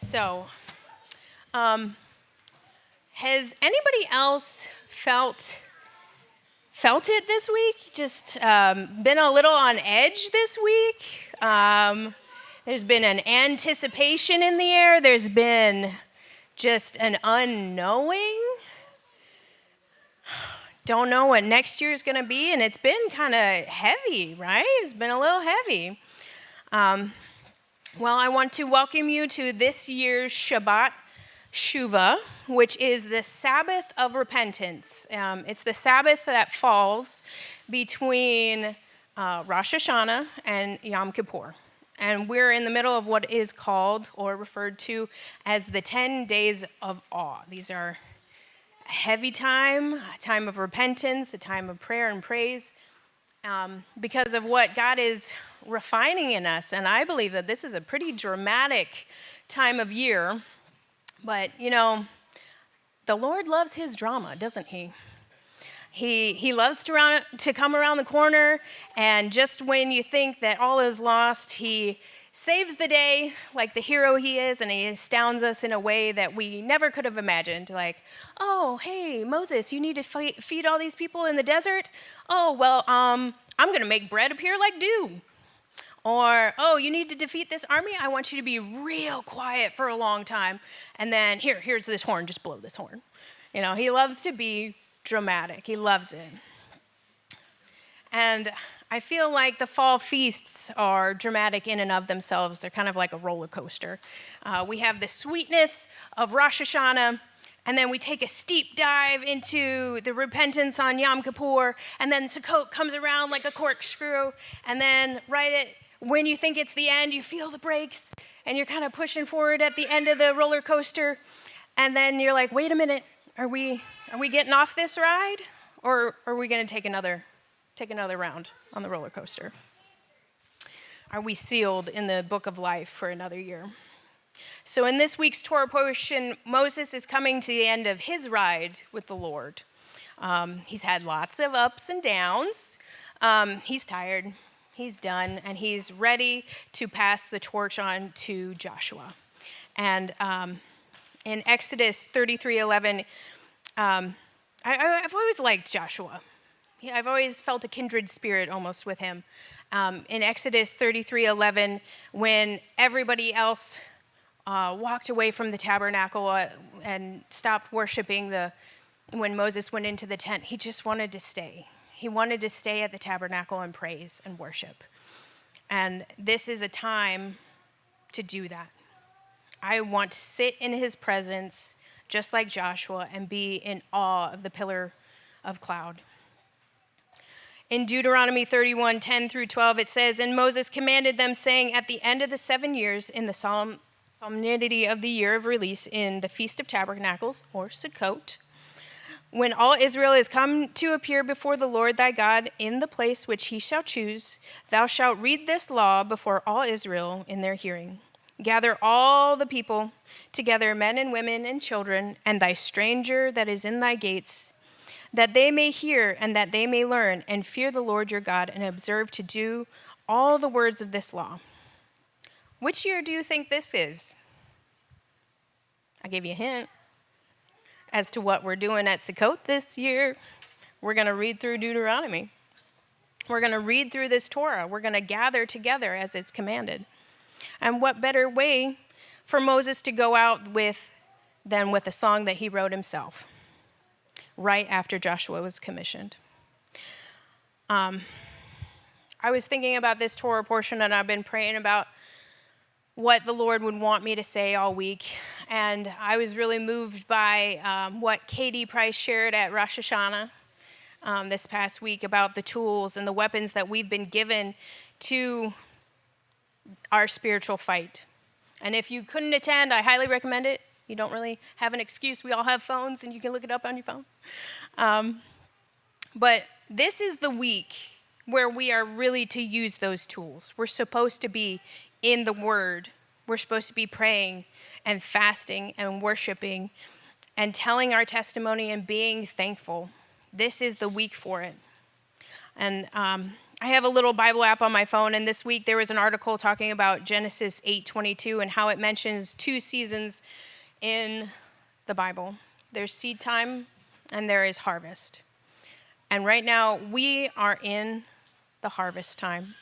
So, has anybody else felt it this week? Just been a little on edge this week? There's been an anticipation in the air. There's been just an unknowing. Don't know what next year is going to be, and it's been kind of heavy, right? It's been a little heavy. Well, I want to welcome you to this year's Shabbat Shuvah, which is the Sabbath of repentance. It's the Sabbath that falls between Rosh Hashanah and Yom Kippur. And we're in the middle of what is called or referred to as the 10 days of awe. These are a heavy time, a time of repentance, a time of prayer and praise, because of what God is refining in us. And I believe that this is a pretty dramatic time of year. But, you know, the Lord loves his drama, doesn't he? He loves to come around the corner, and just when you think that all is lost, he saves the day like the hero he is, and he astounds us in a way that we never could have imagined. Like, oh, hey, Moses, you need to feed all these people in the desert? Oh, well, I'm going to make bread appear like dew. Or, oh, you need to defeat this army? I want you to be real quiet for a long time. And then, here's this horn, just blow this horn. You know, he loves to be dramatic. He loves it. And I feel like the fall feasts are dramatic in and of themselves. They're kind of like a roller coaster. We have the sweetness of Rosh Hashanah, and then we take a steep dive into the repentance on Yom Kippur, and then Sukkot comes around like a corkscrew, and then when you think it's the end, you feel the brakes, and you're kind of pushing forward at the end of the roller coaster, and then you're like, wait a minute, are we getting off this ride, or are we going to take another round on the roller coaster? Are we sealed in the book of life for another year? So in this week's Torah portion, Moses is coming to the end of his ride with the Lord. He's had lots of ups and downs. He's tired. He's done, and he's ready to pass the torch on to Joshua. And in Exodus 33:11, I've always liked Joshua. Yeah, I've always felt a kindred spirit almost with him. In Exodus 33:11, when everybody else walked away from the tabernacle and stopped worshiping when Moses went into the tent, he just wanted to stay. He wanted to stay at the tabernacle and praise and worship. And this is a time to do that. I want to sit in his presence, just like Joshua, and be in awe of the pillar of cloud. In Deuteronomy 31:10 through 12, it says, "And Moses commanded them, saying, at the end of the 7 years, in the solemnity of the year of release, in the Feast of Tabernacles, or Sukkot, when all Israel is come to appear before the Lord thy God in the place which he shall choose, thou shalt read this law before all Israel in their hearing. Gather all the people together, men and women and children, and thy stranger that is in thy gates, that they may hear and that they may learn and fear the Lord your God and observe to do all the words of this law." Which year do you think this is? I gave you a hint as to what we're doing at Sukkot this year. We're going to read through Deuteronomy. We're going to read through this Torah. We're going to gather together as it's commanded. And what better way for Moses to go out than with a song that he wrote himself, right after Joshua was commissioned. I was thinking about this Torah portion, and I've been praying about what the Lord would want me to say all week. And I was really moved by what Katie Price shared at Rosh Hashanah this past week about the tools and the weapons that we've been given to our spiritual fight. And if you couldn't attend, I highly recommend it. You don't really have an excuse. We all have phones, and you can look it up on your phone. But this is the week where we are really to use those tools. We're supposed to be in the Word. We're supposed to be praying and fasting and worshiping and telling our testimony and being thankful. This is the week for it. And I have a little Bible app on my phone, and this week there was an article talking about Genesis 8:22 and how it mentions 2 seasons in the Bible. There's seed time and there is harvest. And right now we are in the harvest time.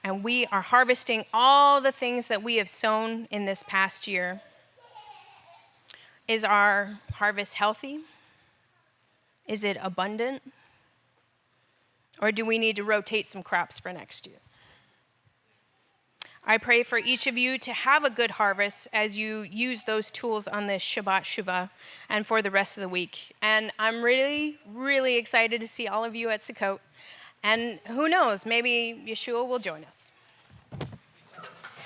And we are harvesting all the things that we have sown in this past year. Is our harvest healthy? Is it abundant? Or do we need to rotate some crops for next year? I pray for each of you to have a good harvest as you use those tools on this Shabbat Shuvah and for the rest of the week. And I'm really, really excited to see all of you at Sukkot. And who knows, maybe Yeshua will join us.